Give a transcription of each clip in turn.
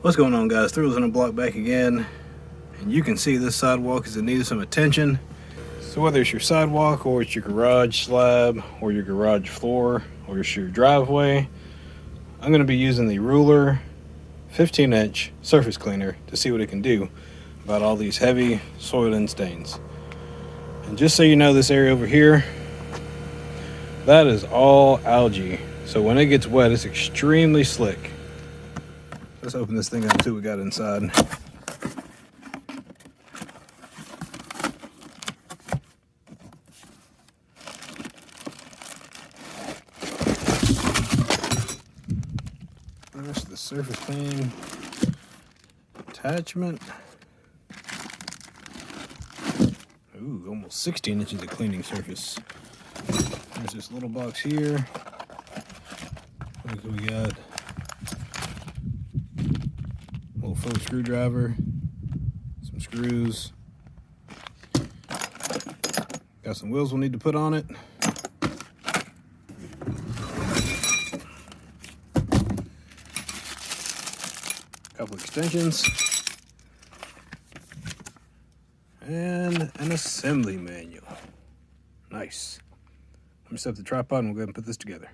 What's going on, guys? Thrills on the block back again, and you can see this sidewalk is in need of some attention. So whether it's your sidewalk or it's your garage slab or your garage floor or it's your driveway, I'm going to be using the ruler 15-inch surface cleaner to see what it can do about all these heavy soil and stains. And just so you know, this area over here, that is all algae. So when it gets wet, it's extremely slick. Let's open this thing up and see what we got inside. There's the surface clean attachment. Ooh, almost 16 inches of cleaning surface. There's this little box here. Look what we got. Little faux screwdriver, some screws. Got some wheels we'll need to put on it. Couple extensions. And an assembly manual. Nice. Let me set up the tripod and we'll go ahead and put this together.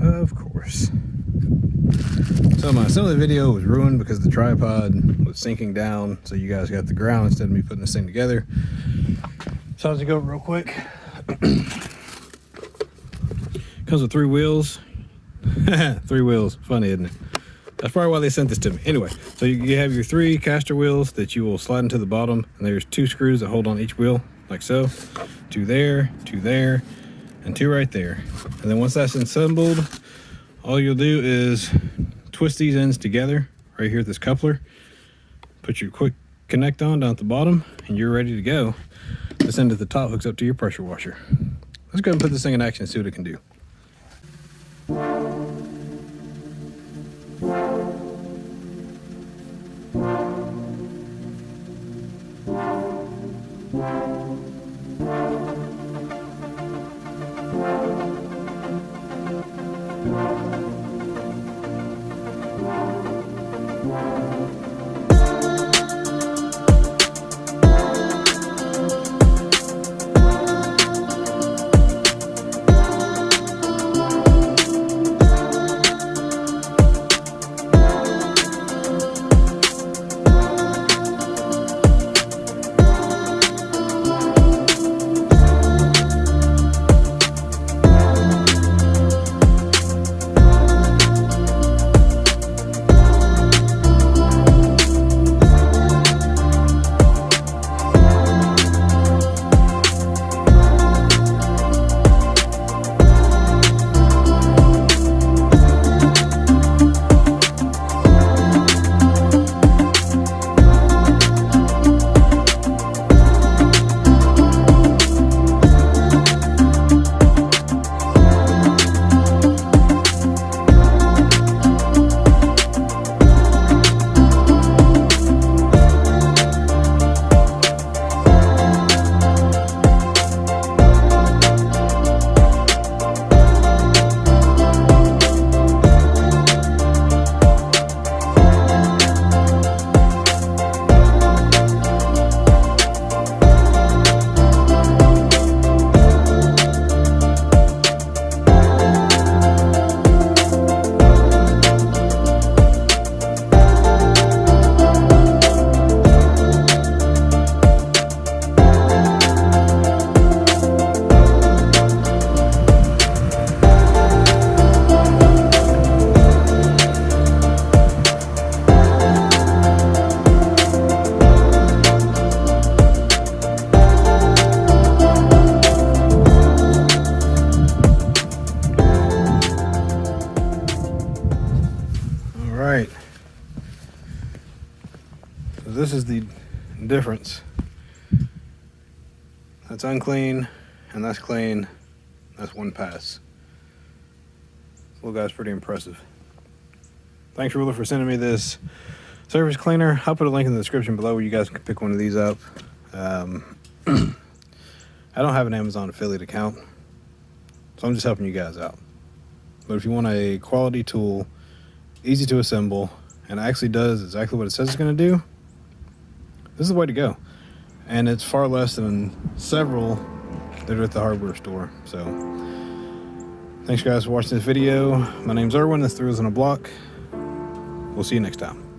Of course. So my assembly video was ruined because the tripod was sinking down, so you guys got the ground instead of me putting this thing together. So I'll just go real quick. Comes with 3 wheels. 3 wheels. Funny, isn't it? That's probably why they sent this to me. Anyway, so you have your 3 caster wheels that you will slide into the bottom, and there's 2 screws that hold on each wheel, like so. 2 there, 2 there, and 2 right there. And then once that's assembled, all you'll do is twist these ends together right here at this coupler, put your quick connect on down at the bottom, and you're ready to go. This end at the top hooks up to your pressure washer. Let's go ahead and put this thing in action and see what it can do. So this is the difference. That's unclean and that's clean. That's one pass. This little guy's pretty impressive. Thanks, Ruler, for sending me this surface cleaner. I'll put a link in the description below where you guys can pick one of these up. I don't have an Amazon affiliate account, so I'm just helping you guys out. But if you want a quality tool, easy to assemble, and actually does exactly what it says it's going to do, this is the way to go. And it's far less than several that are at the hardware store. So thanks guys for watching this video. My name's Erwin. This Thrills on a Block. We'll see you next time.